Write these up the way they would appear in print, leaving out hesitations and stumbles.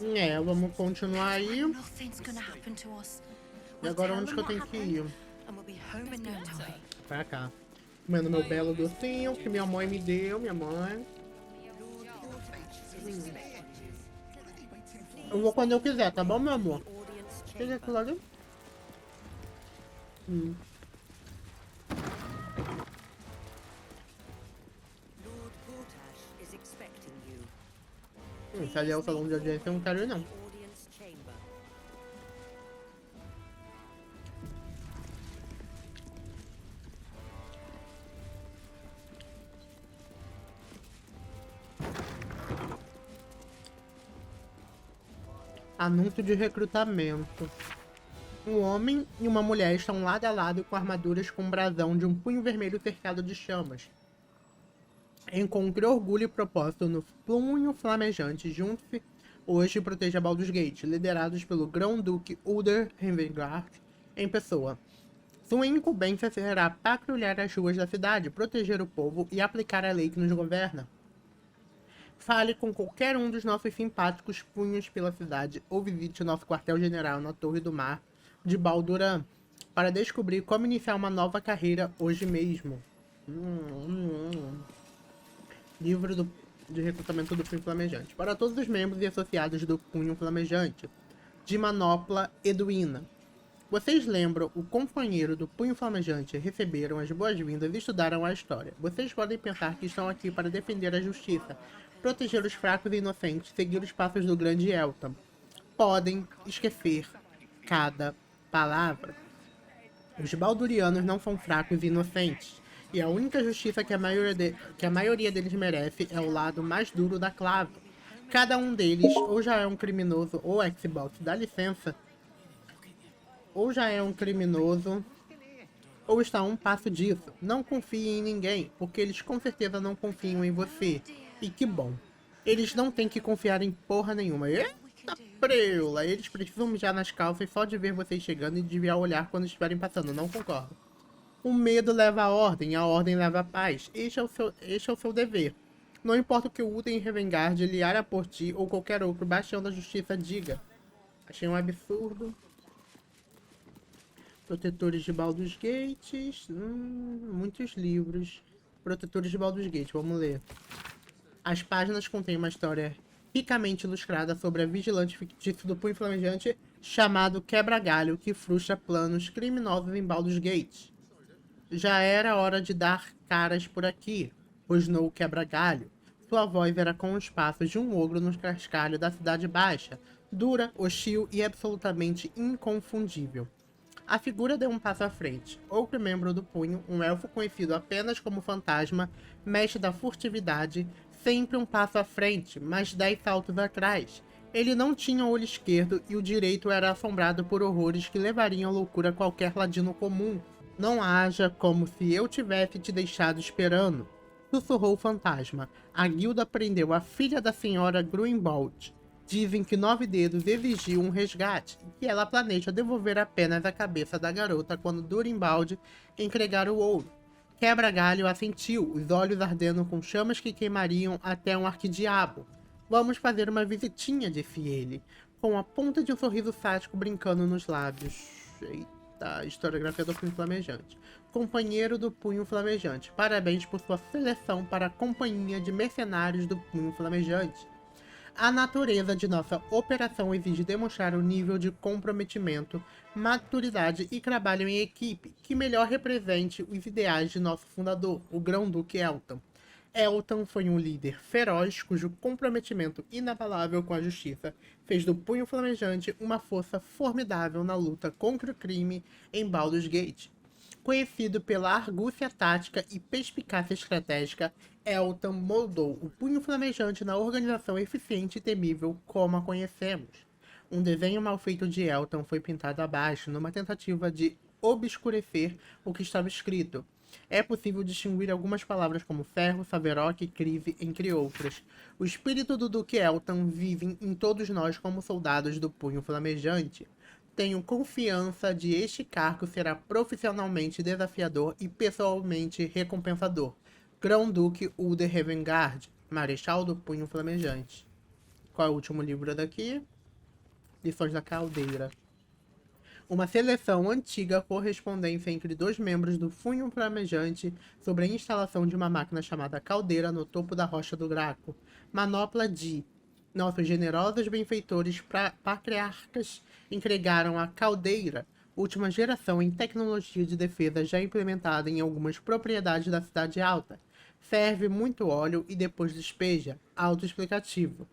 É, vamos continuar aí. E agora onde que eu tenho que ir? Pra cá. Comendo meu belo docinho que minha mãe me deu, minha mãe. Eu vou quando eu quiser, tá bom, meu amor? Tem aquilo ali? Lord Gortash is expecting you. Se ali é o salão de audiência, eu não quero ir, não. Audience chamber. Anúncio de recrutamento. Um homem e uma mulher estão lado a lado com armaduras com brasão de um punho vermelho cercado de chamas. Encontre orgulho e propósito no punho flamejante. Junte-se hoje e proteja Baldur's Gate, liderados pelo Grão-Duque Ulder Revengard em pessoa. Sua incumbência será patrulhar as ruas da cidade, proteger o povo e aplicar a lei que nos governa. Fale com qualquer um dos nossos simpáticos punhos pela cidade ou visite nosso quartel-general na Torre do Mar de Baldur para descobrir como iniciar uma nova carreira hoje mesmo. Livro de recrutamento do Punho Flamejante. Para todos os membros e associados do Punho Flamejante, de Manopla Eduina. Vocês lembram o companheiro do Punho Flamejante, receberam as boas-vindas e estudaram a história. Vocês podem pensar que estão aqui para defender a justiça, proteger os fracos e inocentes, seguir os passos do grande Elton. Podem esquecer cada palavra. Os baldurianos não são fracos e inocentes, e a única justiça que a maioria deles merece é o lado mais duro da clave. Cada um deles ou já é um criminoso ou Xbox, dá licença, ou já é um criminoso ou está a um passo disso. Não confie em ninguém, porque eles com certeza não confiam em você. E que bom. Eles não têm que confiar em porra nenhuma. Eita preula, eles precisam mijar nas calças só de ver vocês chegando e desviar o olhar quando estiverem passando. Não concordo. O medo leva à ordem, a ordem leva à paz. Este é o seu dever. Não importa o que o Uden Revengard, Liara por ti ou qualquer outro bastião da justiça diga. Achei um absurdo. Protetores de Baldur's Gates. Muitos livros. Protetores de Baldur's Gate, vamos ler. As páginas contêm uma história ricamente ilustrada sobre a vigilante fictícia do Punho Flamejante chamado Quebra-Galho, que frustra planos criminosos em Baldur's Gate. Já era hora de dar caras por aqui, rosnou o Quebra-Galho. Sua voz era com os passos de um ogro no cascalho da Cidade Baixa, dura, hostil e absolutamente inconfundível. A figura deu um passo à frente. Outro membro do punho, um elfo conhecido apenas como Fantasma, mestre da furtividade, sempre um passo à frente, mas 10 saltos atrás. Ele não tinha olho esquerdo e o direito era assombrado por horrores que levariam à loucura qualquer ladino comum. Não haja como se eu tivesse te deixado esperando, sussurrou o fantasma. A guilda prendeu a filha da senhora Gruenbold. Dizem que 9 dedos exigiu um resgate e que ela planeja devolver apenas a cabeça da garota quando Durimbaldi entregar o ouro. Quebra-Galho assentiu, os olhos ardendo com chamas que queimariam até um arquidiabo. Vamos fazer uma visitinha, disse ele, com a ponta de um sorriso sádico brincando nos lábios. Eita, historiografia do Punho Flamejante. Companheiro do Punho Flamejante, parabéns por sua seleção para a companhia de mercenários do Punho Flamejante. A natureza de nossa operação exige demonstrar um nível de comprometimento, maturidade e trabalho em equipe que melhor represente os ideais de nosso fundador, o Grão-Duque Elton. Elton foi um líder feroz cujo comprometimento inabalável com a justiça fez do Punho Flamejante uma força formidável na luta contra o crime em Baldur's Gate. Conhecido pela argúcia tática e perspicácia estratégica, Elton moldou o Punho Flamejante na organização eficiente e temível como a conhecemos. Um desenho mal feito de Elton foi pintado abaixo numa tentativa de obscurecer o que estava escrito. É possível distinguir algumas palavras como ferro, saveroque e crise, entre outras. O espírito do Duque Elton vive em todos nós como soldados do Punho Flamejante. Tenho confiança de este cargo será profissionalmente desafiador e pessoalmente recompensador. Grão-Duque Ulder Revengard, Marechal do Punho Flamejante. Qual é o último livro daqui? Lições da Caldeira. Uma seleção antiga correspondência entre dois membros do Funho Flamejante sobre a instalação de uma máquina chamada Caldeira no topo da Rocha do Graco. Manopla de nossos generosos benfeitores patriarcas entregaram a Caldeira, última geração em tecnologia de defesa já implementada em algumas propriedades da Cidade Alta. Ferve muito óleo e depois despeja. Autoexplicativo.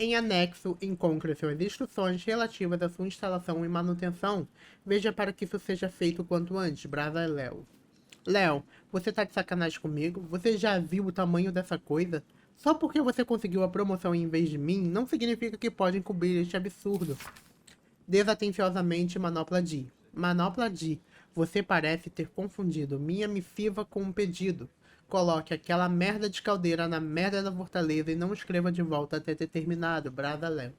Em anexo, encontre-se as instruções relativas à sua instalação e manutenção. Veja para que isso seja feito quanto antes, brava Léo. Léo, você tá de sacanagem comigo? Você já viu o tamanho dessa coisa? Só porque você conseguiu a promoção em vez de mim, não significa que pode encobrir este absurdo. Desatenciosamente, Manopla de. Manopla de, você parece ter confundido minha missiva com um pedido. Coloque aquela merda de caldeira na merda da fortaleza e não escreva de volta até ter terminado, brava Léo.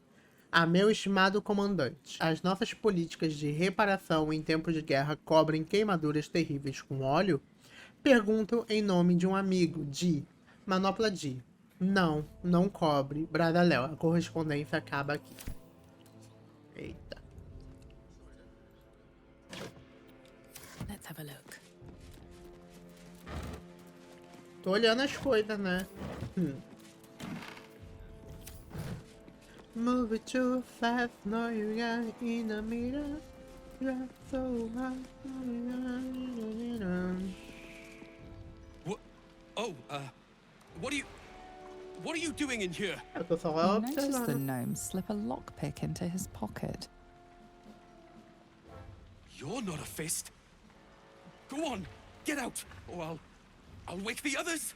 Ah, meu estimado comandante, as nossas políticas de reparação em tempos de guerra cobrem queimaduras terríveis com óleo? Pergunto em nome de um amigo, de Manopla de. Não, não cobre, brava Léo. A correspondência acaba aqui. Eita. Let's have a look. Tô olhando as coisas, né? Move it too fast, no you got in the mirror. You're so high. What? Oh, what are you doing in here? Eu tô só You notice the observando. gnome slip a lockpick into his pocket. You're not a fist. Go on, get out, or I'll wake the others.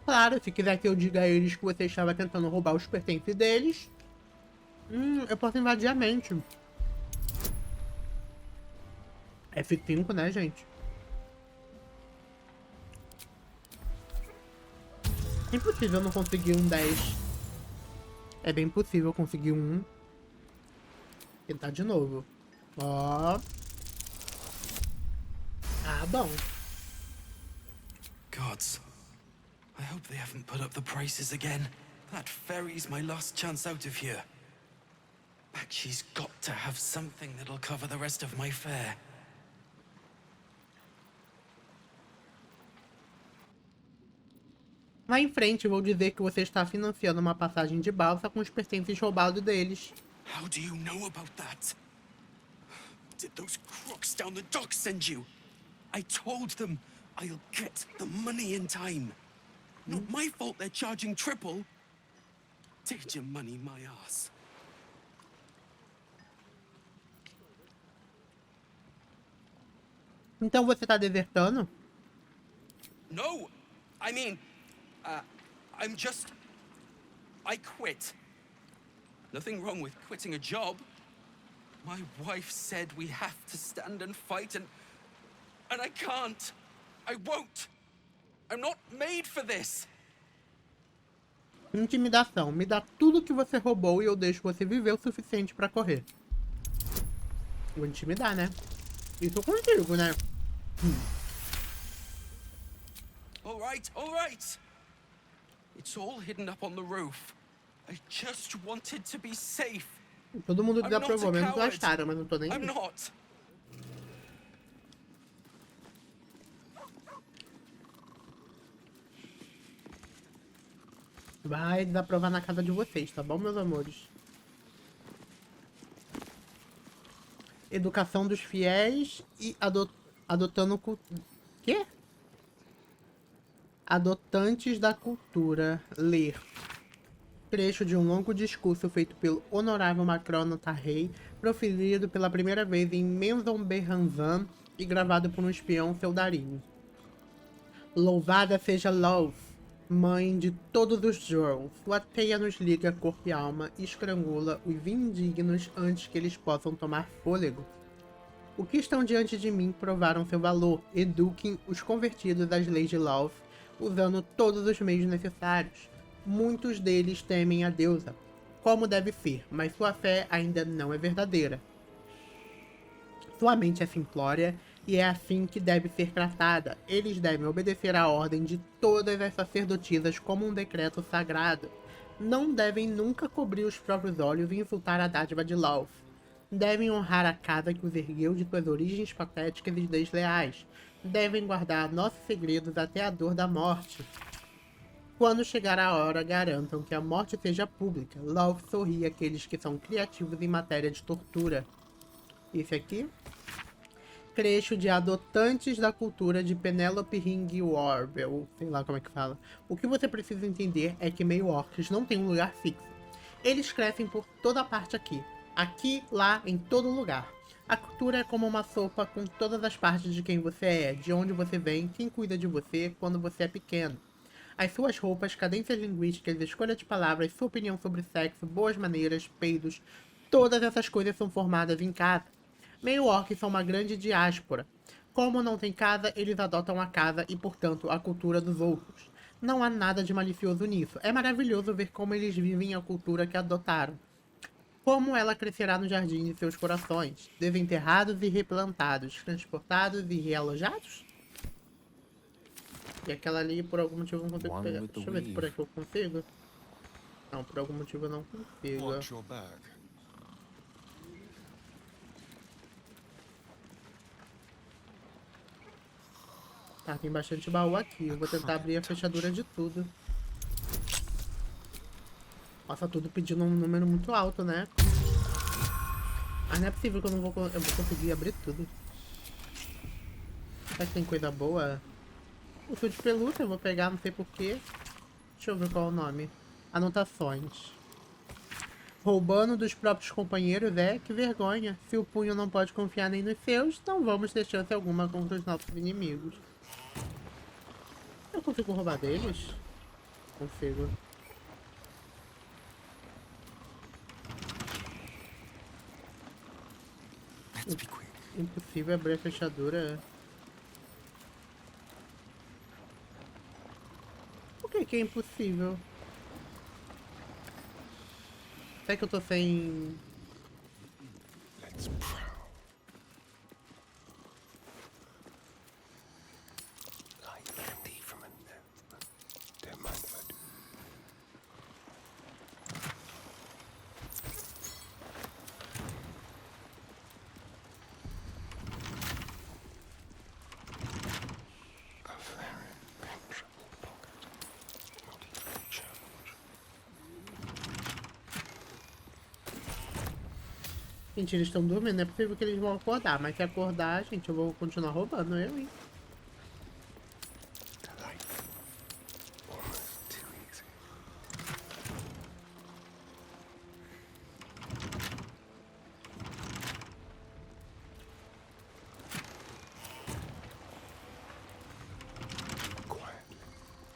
Claro, se quiser que eu diga a eles que você estava tentando roubar os pertences deles, eu posso invadir a mente. F5, né, gente? É impossível não conseguir um 10. É bem possível conseguir um. Tentar de novo. Ó. Ah, bom. Gods, I hope they haven't put up the prices again. That ferry's my last chance out of here. But she's got to have something that'll cover the rest of my fare. Lá em frente, vou dizer que você está financiando uma passagem de balsa com os pertences roubados deles. How do you know about that? Did those crooks down the dock send you? I told them I'll get the money in time. Not my fault they're charging triple. Did your money my ass? Então você tá desertando? No! I mean, I quit. Nothing wrong with quitting a job. My wife said we have to stand and fight, and I can't. I won't. I'm not made for this. Intimidação. Me dá tudo que você roubou e eu deixo você viver o suficiente pra correr. Vou intimidar, né? Isso contigo, né? All right. It's all hidden up on the roof. I just wanted to be safe. Todo mundo I'm not a desaprovou, menos o coward. Astara, mas não tô nem I'm aí. not. Vai desaprovar na casa de vocês, tá bom, meus amores? Educação dos fiéis e adotando... Quê? Adotantes da cultura. Ler. Trecho de um longo discurso feito pelo honorável Macronota Rei, proferido pela primeira vez em Menzon-Berranzan e gravado por um espião feudarinho. Louvada seja Love, mãe de todos os Jorls. Sua teia nos liga corpo e alma e estrangula os indignos antes que eles possam tomar fôlego. O que estão diante de mim provaram seu valor. Eduquem os convertidos às leis de Love, usando todos os meios necessários. Muitos deles temem a deusa, como deve ser, mas sua fé ainda não é verdadeira. Sua mente é simplória E é assim que deve ser tratada. Eles devem obedecer à ordem de todas as sacerdotisas como um decreto sagrado. Não devem nunca cobrir os próprios olhos e insultar a dádiva de Love. Devem honrar a casa que os ergueu de suas origens patéticas e desleais. Devem guardar nossos segredos até a dor da morte. Quando chegar a hora, garantam que a morte seja pública. Love sorri àqueles que são criativos em matéria de tortura. Esse aqui? Trecho de adotantes da cultura de Penelope Ring Warble, ou sei lá como é que fala. O que você precisa entender é que meio-orcs não tem um lugar fixo. Eles crescem por toda parte aqui. Aqui, lá, em todo lugar. A cultura é como uma sopa com todas as partes de quem você é, de onde você vem, quem cuida de você quando você é pequeno. As suas roupas, cadências linguísticas, escolha de palavras, sua opinião sobre sexo, boas maneiras, peidos, todas essas coisas são formadas em casa. Meio-orcs são uma grande diáspora. Como não tem casa, eles adotam a casa e, portanto, a cultura dos outros. Não há nada de malicioso nisso. É maravilhoso ver como eles vivem a cultura que adotaram. Como ela crescerá no jardim de seus corações, desenterrados e replantados, transportados e realojados? E aquela ali, por algum motivo, eu não consigo pegar. Deixa eu ver se por aqui eu consigo. Não, por algum motivo eu não consigo. Watch your back. Tá, tem bastante baú aqui. Eu vou tentar abrir a fechadura de tudo. Nossa, tudo pedindo um número muito alto, né? Mas não é possível que eu vou conseguir abrir tudo. Será que tem coisa boa? O fio de pelúcia eu vou pegar, não sei porquê. Deixa eu ver qual é o nome. Anotações. Roubando dos próprios companheiros que vergonha. Se o punho não pode confiar nem nos seus, não vamos ter chance alguma contra os nossos inimigos. Eu consigo roubar deles? Consigo. Let's be quick. Impossível abrir a fechadura. Por que é impossível? Será que eu tô sem... Let's prowl. Like candy from a gnome. Don't mind if I do. A very penetrable pocket. Not even a challenge. Gente, eles estão dormindo, não é possível que eles vão acordar. Mas se acordar, gente, eu vou continuar roubando eu, hein? Delightful. Almost too easy. Quietly.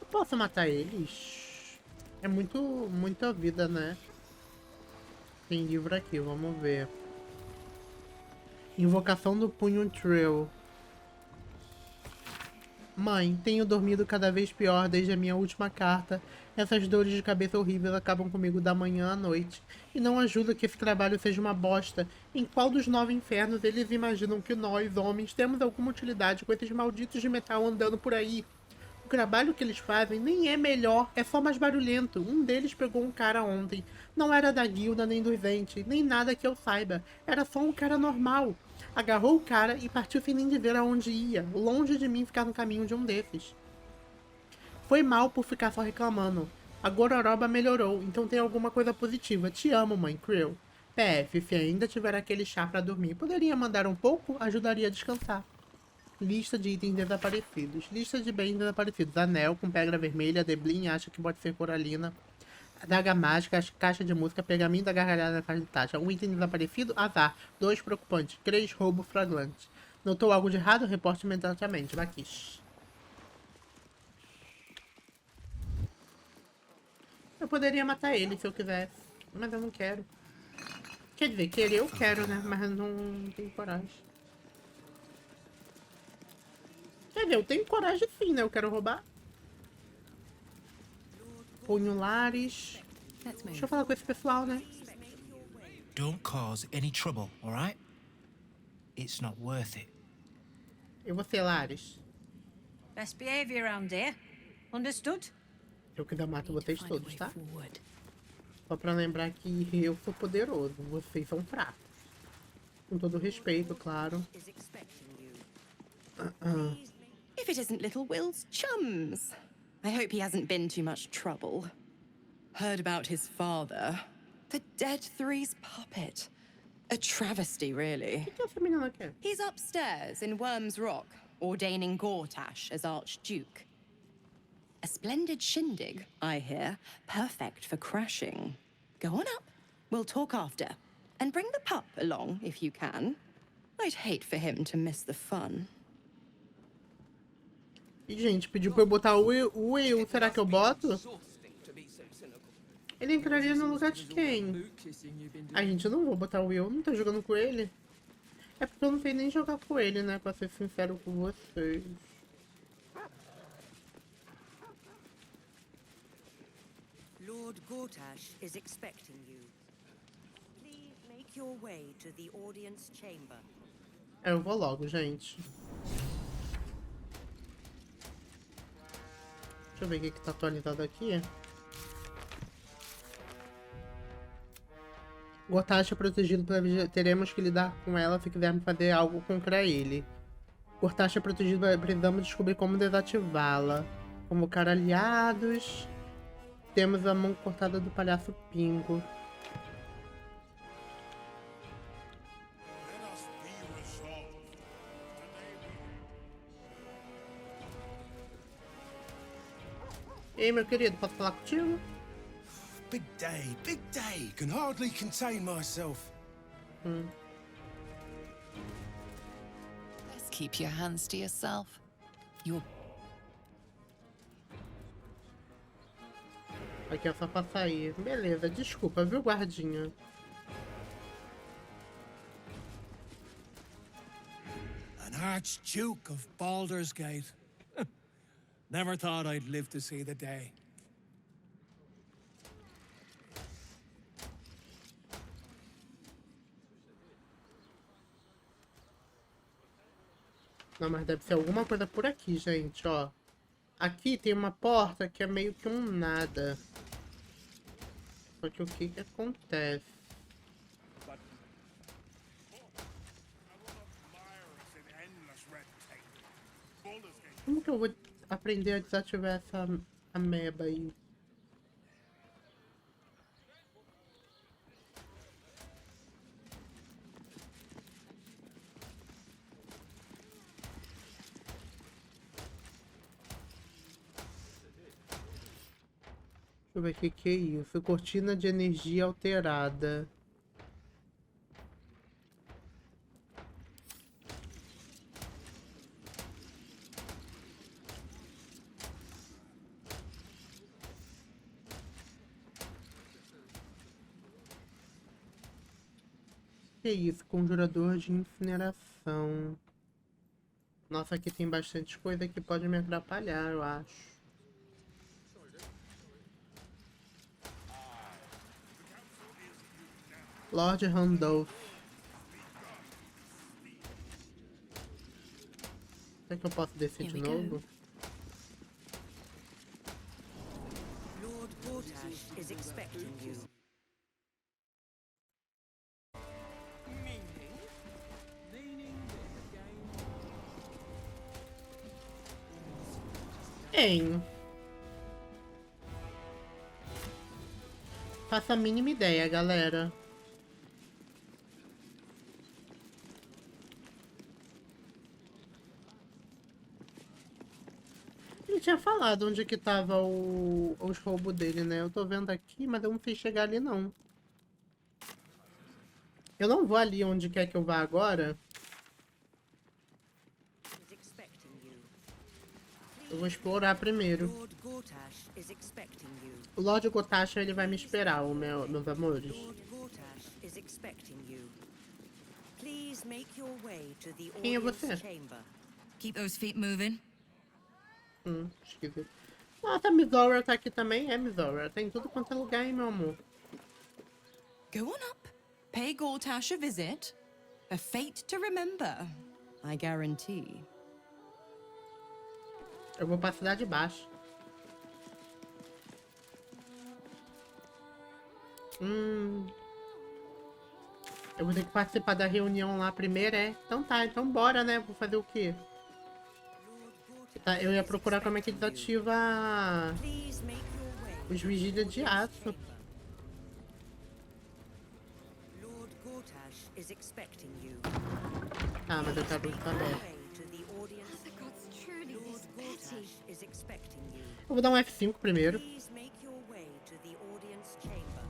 Eu posso matar eles? É muita vida, né? Tem livro aqui, vamos ver. Invocação do Punho Trail. Mãe, tenho dormido cada vez pior desde a minha última carta. Essas dores de cabeça horríveis acabam comigo da manhã à noite. E não ajuda que esse trabalho seja uma bosta. Em qual dos 9 infernos eles imaginam que nós, homens, temos alguma utilidade com esses malditos de metal andando por aí? O trabalho que eles fazem nem é melhor, é só mais barulhento. Um deles pegou um cara ontem. Não era da guilda nem dos entes, nem nada que eu saiba. Era só um cara normal. Agarrou o cara e partiu sem nem dizer aonde ia. Longe de mim ficar no caminho de um desses. Foi mal por ficar só reclamando. A gororoba melhorou, então tem alguma coisa positiva. Te amo, mãe Creel. PF, se ainda tiver aquele chá pra dormir, poderia mandar um pouco? Ajudaria a descansar. Lista de itens desaparecidos. Lista de bens desaparecidos. Anel com pedra vermelha. Deblin acha que pode ser coralina. Adaga mágica. Caixa de música. Pergaminho da gargalhada na caixa de taxa. Um item desaparecido. Azar. 2 preocupantes. 3 roubo flagrante. Notou algo de errado? Reporte imediatamente. Vaquish. Eu poderia matar ele se eu quisesse. Mas eu não quero. Quer dizer, querer eu quero, né? Mas não tenho coragem. Quer dizer, eu tenho coragem sim, né? Eu quero roubar. Punhulares. Let's move. Deixa eu falar com esse pessoal, né? Don't cause any trouble, all right? It's not worth it. E você, Lares? Best behavior around here. Understood? Se eu quiser mato Need to vocês find a todos, way tá? forward. Só pra lembrar que eu sou poderoso, vocês são fracos. Com todo respeito, claro. Is expecting you. If it isn't little Will's chums. I hope he hasn't been too much trouble. Heard about his father. The dead three's puppet. A travesty, really. O que essa menina quer? He's upstairs in Worm's Rock, ordaining Gortash as Archduke. A splendid shindig, I hear. Perfect for crashing. Go on up. We'll talk after. And bring the pup along, if you can. I'd hate for him to miss the fun. E, gente, pediu pra eu botar o Will. Será que eu boto? Ele entraria no lugar de quem? Ai, gente, eu não vou botar o Will. Não tô jogando com ele. É porque eu não sei nem jogar com ele, né? Pra ser sincero com vocês. Lord Gortash is expecting you. Please make your way to the audience chamber. Eu vou logo, gente. Deixa eu ver o que tá atualizado aqui. Gortash é protegido pela vigilância. Teremos que lidar com ela se quisermos fazer algo contra ele. Gortash é protegido, precisamos descobrir como desativá-la. Convocar aliados. Temos a mão cortada do palhaço Pingo. Ei, meu querido, posso falar contigo? Big day, big day. Can hardly contain myself. Let's keep your hands to yourself. You're Aqui é só pra sair. Beleza, desculpa, viu, guardinha? An Archduke of Baldur's Gate. Never thought I'd live to see the day. Não, mas deve ser alguma coisa por aqui, gente, ó. Aqui tem uma porta que é meio que um nada. Só que o que que acontece? Como que eu vou aprender a desativar essa ameba aí? Deixa eu ver o que que é isso. Cortina de energia alterada. Que isso? Conjurador de incineração. Nossa, aqui tem bastante coisa que pode me atrapalhar, eu acho. Lorde Randolph. Será que eu posso descer de novo? Lord Gortash is expecting you. Tenho. Faço a mínima ideia, galera. Ele tinha falado onde que tava os roubos dele, né? Eu tô vendo aqui, mas eu não fiz chegar ali, não. Eu não vou ali onde quer que eu vá agora. Is expecting you. Eu vou explorar primeiro. Lord Gortash is expecting you. O Lorde Gortash, ele vai me esperar, meus amores. Lord Gortash is expecting you. Please make your way to the Quem é audience você? chamber. Keep those feet moving. Esquisito. Nossa, a Mizora tá aqui também. É Mizora. Tem tudo quanto é lugar, hein, meu amor. Go on up. Pay Gortash a visit. A fate to remember, I guarantee. Eu vou pra cidade baixa. Eu vou ter que participar da reunião lá primeiro, é? Então tá, então bora, né? Vou fazer o quê? Tá, eu ia procurar como é que desativa Please make your way. os vigílias de aço. Lord Gortash is expecting you. Ah, mas eu quero Make também. your way to the audience. Lord Gortash is expecting you. Eu vou dar um F5 primeiro. Please make your way to the audience chamber.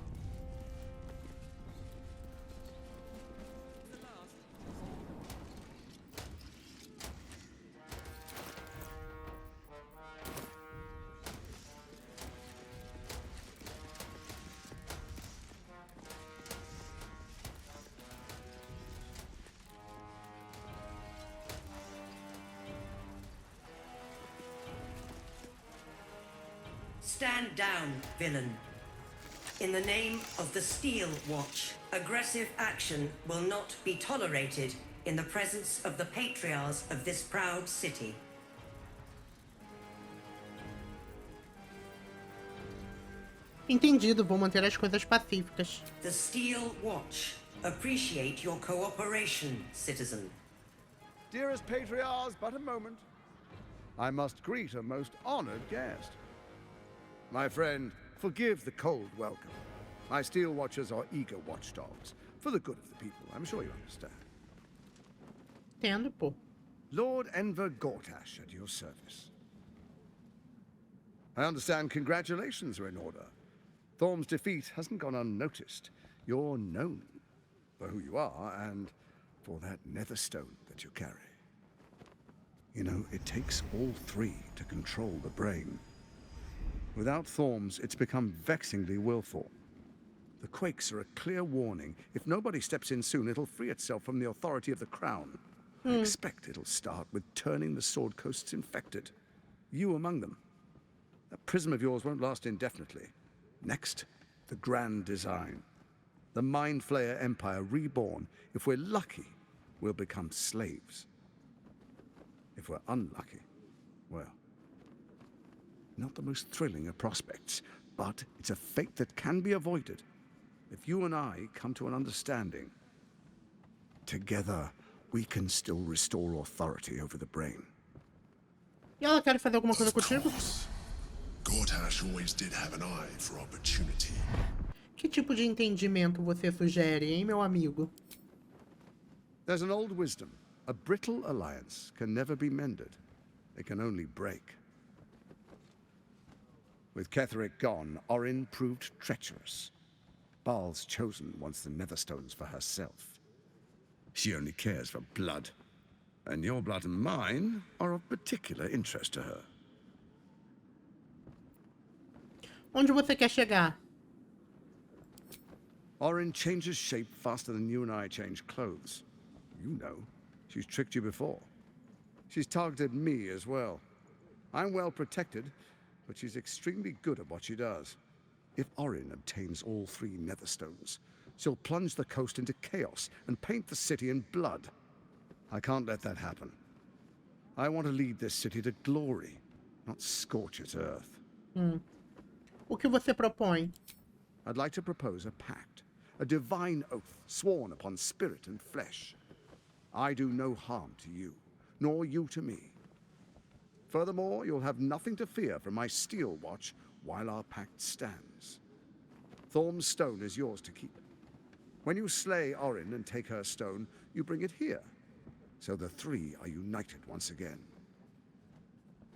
Stand down, villain. In the name of the Steel Watch, aggressive action will not be tolerated in the presence of the patriarchs of this proud city. Entendido, vou manter as coisas pacíficas. The Steel Watch appreciate your cooperation, citizen. Dearest patriarchs, but a moment. I must greet a most honored guest. My friend, forgive the cold welcome. My steel watchers are eager watchdogs. For the good of the people, I'm sure you understand. Entendo, pô. Lord Enver Gortash at your service. I understand congratulations are in order. Thorm's defeat hasn't gone unnoticed. You're known for who you are and for that netherstone that you carry. You know, it takes all three to control the brain. Without Thorms, it's become vexingly willful. The quakes are a clear warning. If nobody steps in soon, it'll free itself from the authority of the crown. I expect it'll start with turning the Sword Coasts infected. You among them. That prism of yours won't last indefinitely. Next, the grand design. The Mind Flayer Empire reborn. If we're lucky, we'll become slaves. If we're unlucky, well, not the most thrilling of prospects, but it's a fate that can be avoided. If you and I come to an understanding, together we can still restore authority over the brain. E ela quer fazer alguma coisa Of contigo? course. Gortash always did have an eye for opportunity. Que tipo de entendimento você sugere, hein, meu amigo? There's an old wisdom. A brittle alliance can never be mended. It can only break. With Ketheric gone, Orin proved treacherous. Baal's chosen wants the Netherstones for herself. She only cares for blood. And your blood and mine are of particular interest to her. Onde você quer chegar? Orin changes shape faster than you and I change clothes. You know, she's tricked you before. She's targeted me as well. I'm well protected, but she's extremely good at what she does. If Orin obtains all three Netherstones, she'll plunge the coast into chaos and paint the city in blood. I can't let that happen. I want to lead this city to glory, not scorch its earth. O que você propõe? I'd like to propose a pact, a divine oath sworn upon spirit and flesh. I do no harm to you, nor you to me. Furthermore, you'll have nothing to fear from my steel watch while our pact stands. Thorm's stone is yours to keep. When you slay Orin and take her stone, you bring it here, so the three are united once again.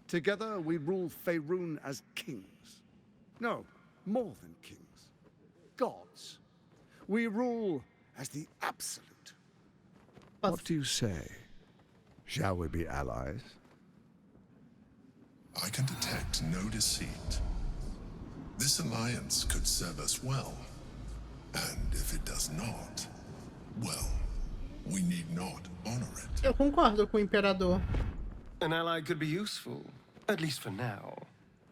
Together we rule Faerun as kings. No, more than kings. Gods. We rule as the absolute. What do you say? Shall we be allies? I can detect no deceit. This alliance could serve us well. And if it does not, well, we need not honor it. Eu concordo com o Imperador. An ally could be useful, at least for now.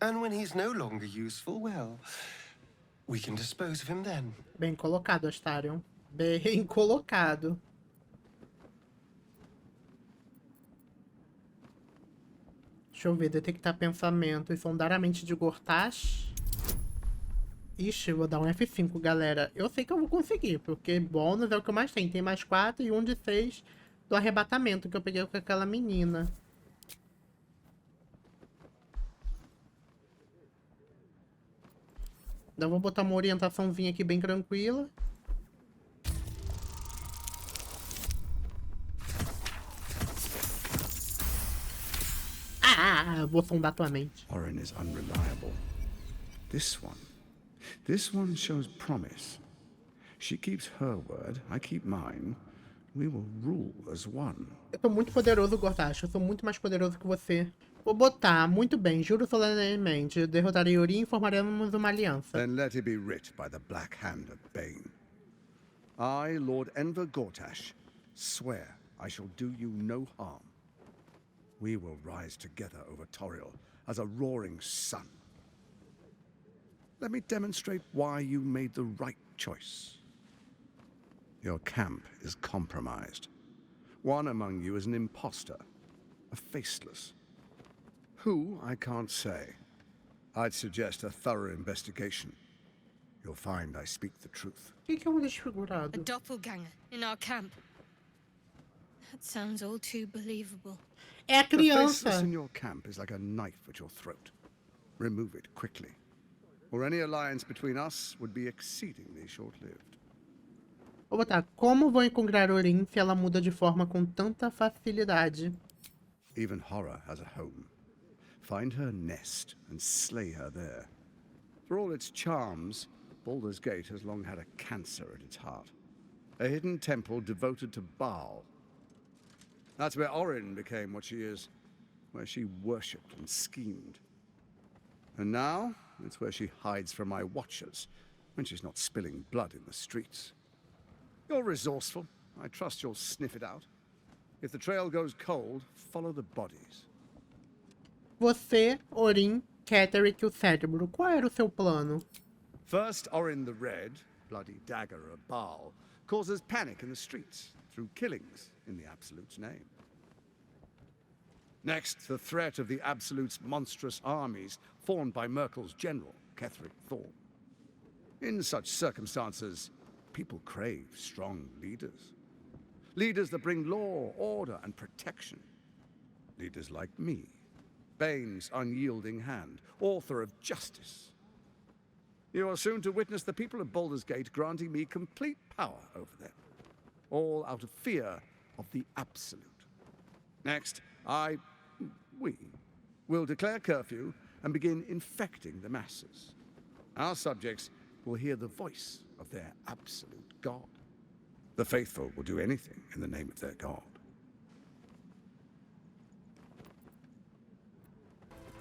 And when he's no longer useful, well, we can dispose of him then. Bem colocado, Astarion. Bem colocado. Deixa eu ver, detectar pensamentos, sondar a mente de Gortash. Ixi, eu vou dar um F5, galera. Eu sei que eu vou conseguir, porque bônus é o que eu mais tenho. Tem mais 4 e um de 6 do arrebatamento que eu peguei com aquela menina. Então vou botar uma orientaçãozinha aqui bem tranquila. Vou sondar tua mente. Orin is unreliable. This one shows promise. She keeps her word, I keep mine. We will rule as one. Eu tô muito poderoso, Gortash. Eu sou muito mais poderoso que você. Vou botar, muito bem, juro solenemente. Derrotarei Ori e formaremos uma aliança. Then let it be writ by the black hand of Bane. I, Lord Enver Gortash, swear I shall do you no harm. We will rise together over Toriel as a roaring sun. Let me demonstrate why you made the right choice. Your camp is compromised. One among you is an imposter, a faceless. Who, I can't say. I'd suggest a thorough investigation. You'll find I speak the truth. O que é um desfigurado? A doppelganger in our camp. That sounds all too believable. É a The criança. faceless in your camp is like a knife at your throat. Remove it quickly, or any alliance between us would be exceedingly short-lived. Vou botar, como vou encontrar Orin se ela muda de forma com tanta facilidade? Even horror has a home. Find her nest and slay her there. For all its charms, Baldur's Gate has long had a cancer at its heart. A hidden temple devoted to Baal. That's where Orin became what she is, where she worshipped and schemed. And now, it's where she hides from my watchers, when she's not spilling blood in the streets. You're resourceful. I trust you'll sniff it out. If the trail goes cold, follow the bodies. Você, Orin, Victorique o cérebro. Qual era o seu plano? First, Orin the Red, bloody dagger of Baal, causes panic in the streets through killings in the Absolute's name. Next, the threat of the Absolute's monstrous armies formed by Merkel's general, Ketheric Thorn. In such circumstances, people crave strong leaders. Leaders that bring law, order, and protection. Leaders like me, Bane's unyielding hand, author of justice. You are soon to witness the people of Baldur's Gate granting me complete power over them, all out of fear of the Absolute. Next, we will declare curfew and begin infecting the masses. Our subjects will hear the voice of their absolute God. The faithful will do anything in the name of their God.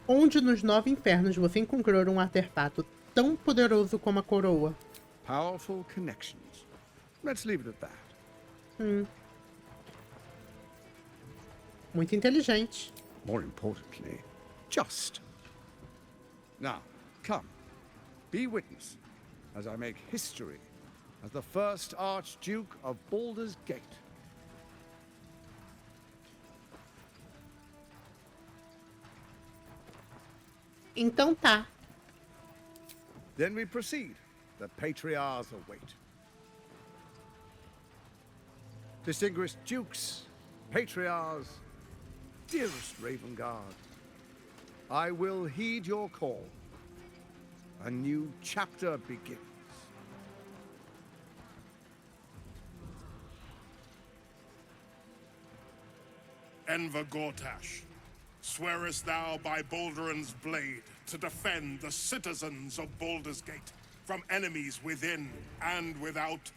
Onde nos 9 infernos você encontrou um artefato tão poderoso como a coroa? Powerful connections. Let's leave it at that. Muito inteligente. More importantly, just. Now, come, be witness as I make history as the first Archduke of Baldur's Gate. Então tá. Then we proceed. The patriarchs await. Distinguished dukes, patriarchs, dearest Ravengard, I will heed your call. A new chapter begins. Enver Gortash, swearest thou by Balduran's blade to defend the citizens of Baldur's Gate from enemies within and without?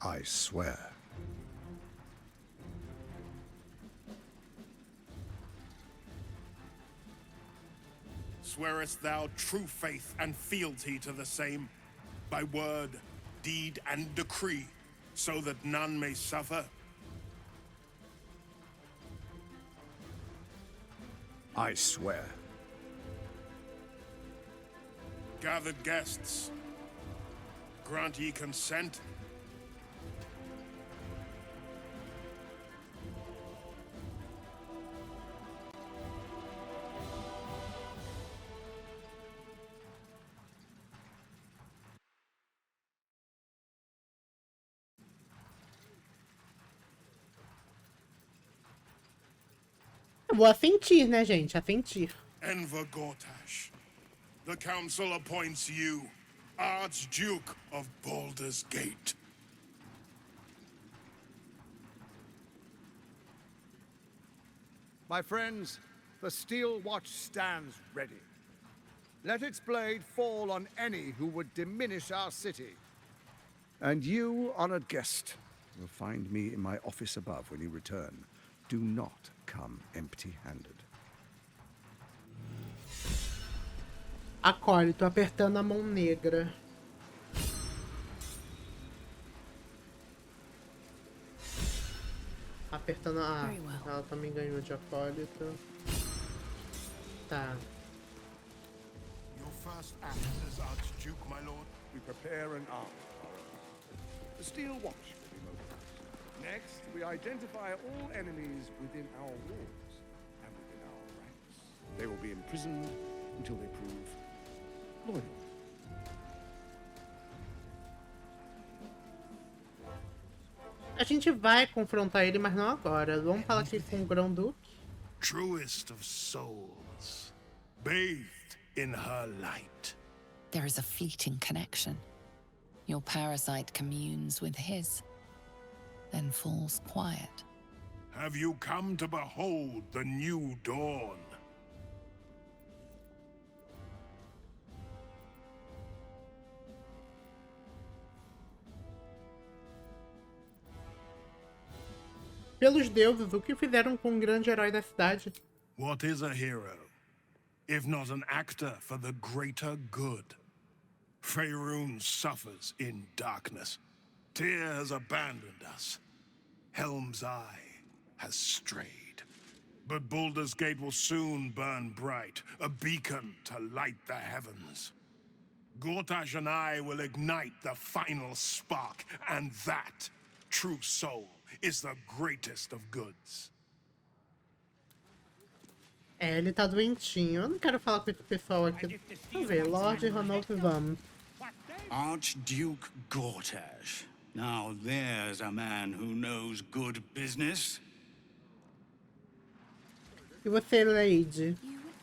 I swear. Swearest thou true faith and fealty to the same, by word, deed, and decree, so that none may suffer? I swear. Gathered guests, grant ye consent? Vou assentir, né, gente? Assentir. Enver Gortash, the council appoints you Archduke of Baldur's Gate. My friends, the steel watch stands ready. Let its blade fall on any who would diminish our city. And you, honored guest, will find me in my office above when you return. Do not come empty-handed. Acólito apertando a mão negra. Apertando a... ela também ganhou de acólito. Tá. Your first act as Archduke, my lord. We prepare an arm. The steel watch will be mobilized. Next, we identify all enemies within our walls and within our ranks. They will be imprisoned until they prove loyal. A gente vai confrontar ele, mas não agora. Vamos falar aqui com o Grão-Duque. Truest of souls, bathed in her light. There is a fleeting connection. Your parasite communes with his, then falls quiet. Have you come to behold the new dawn? Pelos deuses, o que fizeram com o grande herói da cidade? What is a hero, if not an actor for the greater good? Faerun suffers in darkness. Tyr has abandoned us. Helm's Eye has strayed. But Baldur's Gate will soon burn bright, a beacon to light the heavens. Gortash and I will ignite the final spark, and that, true soul, is the greatest of goods. É, ele tá doentinho. Eu não quero falar com esse pessoal aqui. Vamos ver, Lorde, Ronaldo, vamos. Archduke Gortash. Now there's a man who knows good business. E você, Lady?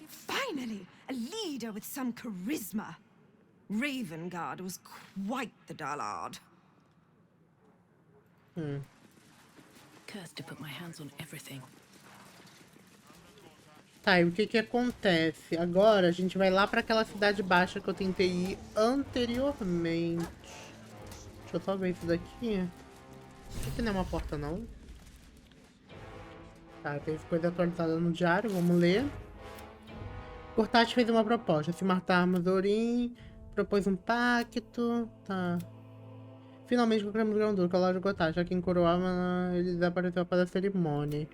Finally, a leader with some charisma. Ravengard was quite the dullard. Cursed to put my hands on everything. Tá, e o que que acontece? Agora a gente vai lá pra aquela cidade baixa que eu tentei ir anteriormente. Deixa eu só ver isso daqui. Isso aqui não é uma porta, não. Tá, tem coisa atualizada no diário, vamos ler. Gortash fez uma proposta. Se matarmos Orin, propôs um pacto. Tá. Finalmente encontramos o Grão-Duque, o Lorde Gortash. A quem coroava, ele desapareceu após a cerimônia.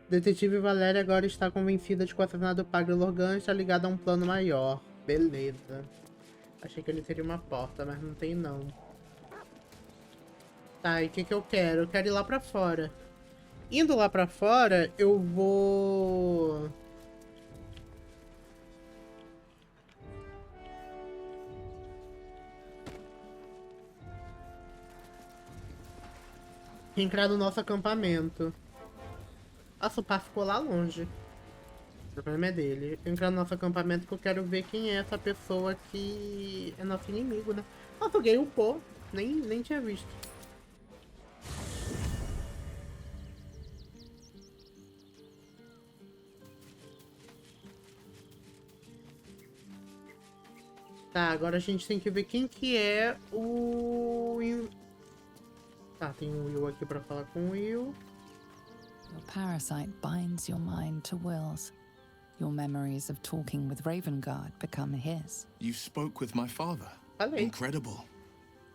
Detetive Valéria agora está convencida de que o assassinato do Padre Lorgan está ligado a um plano maior. Beleza. Achei que ele seria uma porta, mas não tem não. Tá, e o que que eu quero? Eu quero ir lá pra fora. Indo lá pra fora, eu vou... entrar no nosso acampamento. Nossa, o passo ficou lá longe. O problema é dele. Entrar no nosso acampamento que eu quero ver quem é essa pessoa que é nosso inimigo, né? Nossa, eu ganhei o pô. Nem tinha visto. Tá, agora a gente tem que ver quem que é o... Tá, tem o Will aqui pra falar com o Will. Your parasite binds your mind to Will's. Your memories of talking with Ravengard become his. You spoke with my father. Incredible.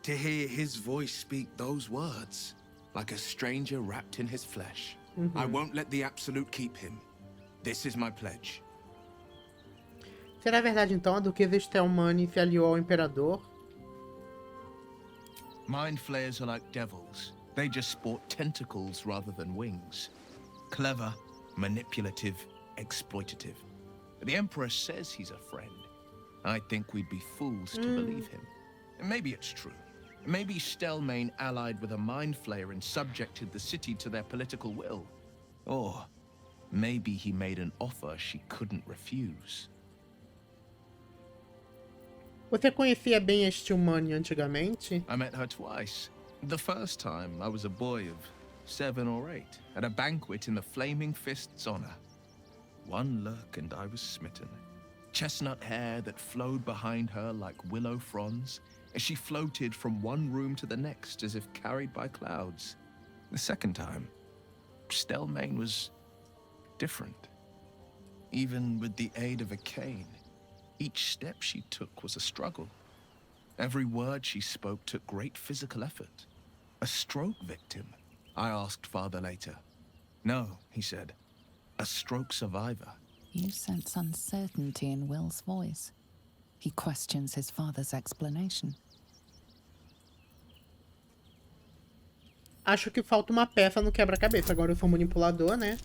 To hear his voice speak those words, like a stranger wrapped in his flesh. I won't let the Absolute keep him. This is my pledge. Será verdade então a Duquesa Stelmane se aliou ao Imperador? Mind flayers are like devils. They just sport tentacles rather than wings. Clever, manipulative, exploitative. The Emperor says he's a friend. I think we'd be fools to believe him. And maybe it's true. Maybe Stelmane allied with a mind flayer and subjected the city to their political will. Or Maybe he made an offer she couldn't refuse. Você conhecia bem a Stillmania antigamente? I met her twice. The first time, I was a boy of 7 or 8, at a banquet in the Flaming Fist's honor. One look and I was smitten. Chestnut hair that flowed behind her like willow fronds, as she floated from one room to the next as if carried by clouds. The second time, Stelmane was different. Even with the aid of a cane, each step she took was a struggle. Every word she spoke took great physical effort. A stroke victim? I asked father later. No, he said. A stroke survivor. You sense uncertainty in Will's voice. He questions his father's explanation. Acho que falta uma peça no quebra-cabeça. Agora eu sou manipulador, né?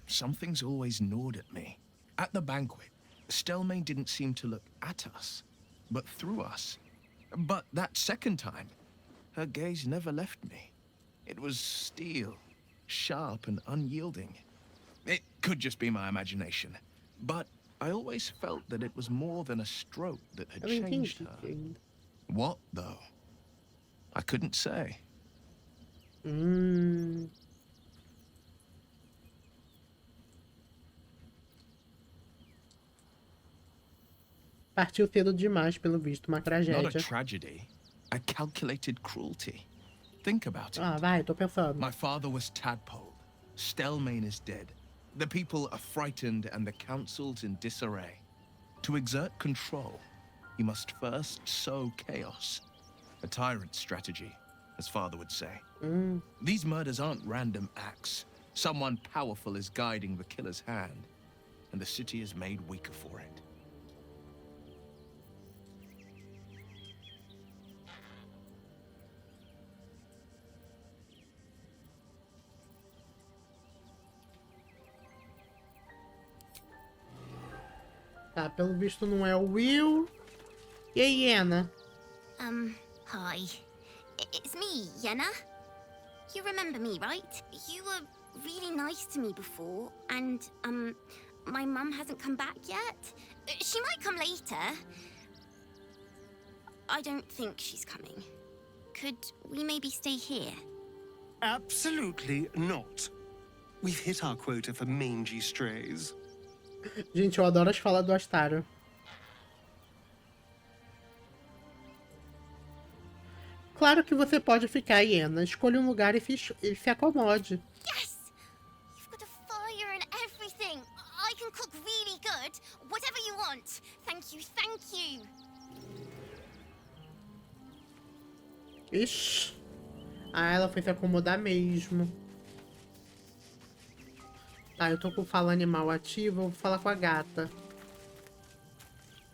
Something's always gnawed at me. At the banquet, Stelmane didn't seem to look at us, but through us. But that second time, her gaze never left me. It was steel, sharp and unyielding. It could just be my imagination, but I always felt that it was more than a stroke that had changed her. What, though? I couldn't say. Partiu cedo demais, pelo visto. Uma Not a tragédia. tragedy, a calculated cruelty. Think about it. Vai, tô pensando. My father was tadpoled. Stelmane is dead. The people are frightened and the council's in disarray. To exert control, you must first sow chaos. A tyrant's strategy, as father would say. These murders aren't random acts. Someone powerful is guiding the killer's hand, and the city is made weaker for it. Tá, pelo visto não é o Will. E a Yenna? Hi. It's me, Yenna. You remember me, right? You were really nice to me before, and, my mum hasn't come back yet. She might come later. I don't think she's coming. Could we maybe stay here? Absolutely not. We've hit our quota for mangy strays. Gente, eu adoro as falas do Astaro. Claro que você pode ficar, Yenna. Escolha um lugar e se acomode. Yes! You've got a fire and everything. I can cook really good. Whatever you want. Thank you, thank you. Ixi. Ah, ela foi se acomodar mesmo. Tá, eu tô com fala animal ativa, eu vou falar com a gata.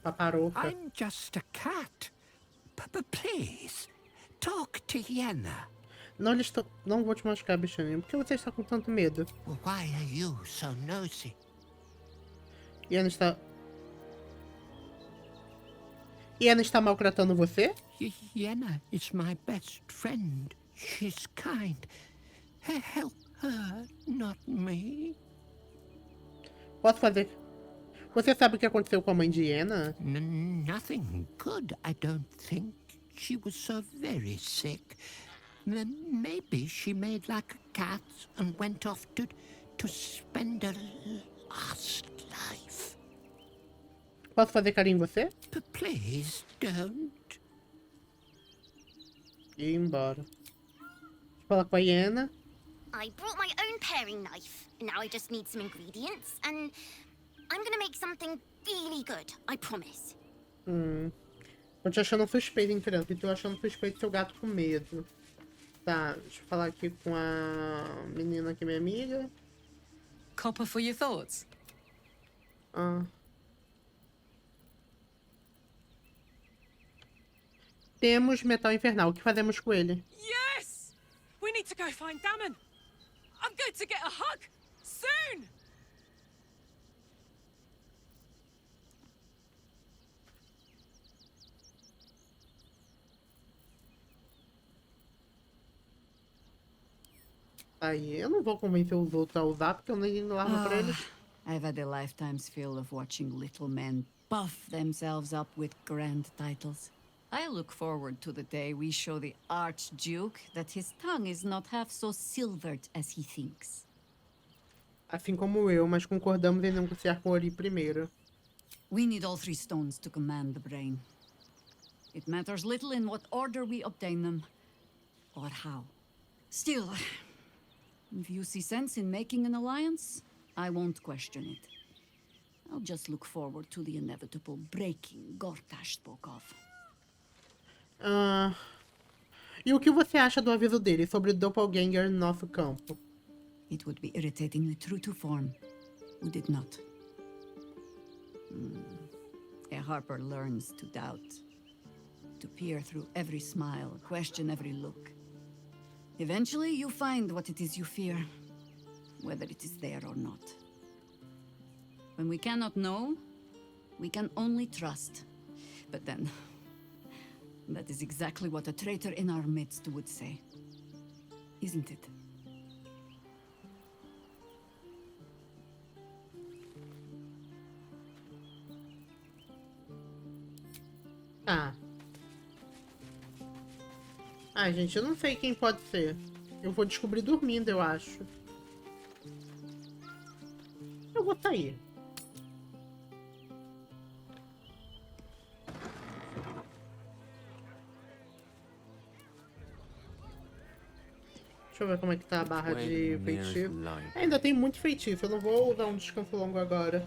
Paparoca. I'm just a cat. Please, talk to Yenna. Não, não vou te machucar, bichinho. Por que você está com tanto medo? Why are you so nosy? Yenna está maltratando você? Yenna is my best friend. She's kind. Help her, not me. Posso fazer? Você sabe o que aconteceu com a mãe de Yenna? Nothing good, I don't think. She was so very sick. Maybe she made like a cat and went off to spend her last life. Posso fazer carinho em você? Please don't. E ir embora. Deixa eu falar com a Yenna. I brought my own paring knife. Now I just need some ingredients, and I'm gonna make something really good, I promise. Tô te achando suspeito, entendeu? Que tô achando suspeito seu gato com medo. Tá, deixa eu falar aqui com a menina que é minha amiga. Copper for your thoughts? Temos metal infernal. O que fazemos com ele? Yes! We need to go find Damon. I'm going to get a hug soon. Aí, eu não vou convencer os outros a usar, porque eu nem largo pra eles. I've had a lifetime's fill of watching little men puff themselves up with grand titles. I look forward to the day we show the Archduke that his tongue is not half so silvered as he thinks. Assim como eu, mas concordamos em negociar com Ori primeiro. We need all 3 stones to command the brain. It matters little in what order we obtain them, or how. Still, if you see sense in making an alliance, I won't question it. I'll just look forward to the inevitable breaking Gortash spoke of. E o que você acha do aviso dele sobre o doppelganger no nosso campo? It would be irritatingly true to form, would it not? A Harper learns to doubt, to peer through every smile, question every look. Eventually, you find what it is you fear, whether it is there or not. When we cannot know, we can only trust. But then, that is exactly what a traitor in our midst would say. Isn't it? Ai, gente, eu não sei quem pode ser. Eu vou descobrir dormindo, eu acho. Eu vou sair. Deixa eu ver como é que tá a barra de feitiço. Ainda tem muito feitiço, eu não vou usar um descanso longo agora.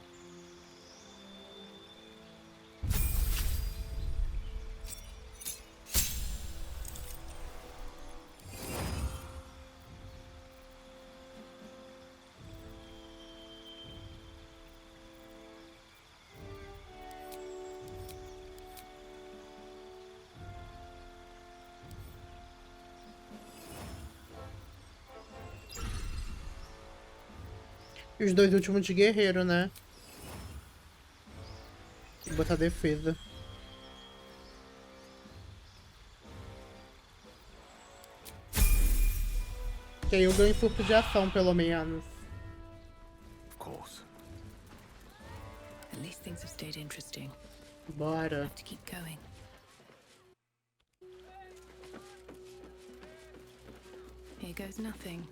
E os 2 últimos de guerreiro, né? Vou botar defesa. Que aí eu ganho furto de ação, pelo menos. Of course. At least things have stayed interesting. Bora. Have to keep going. Here goes nothing.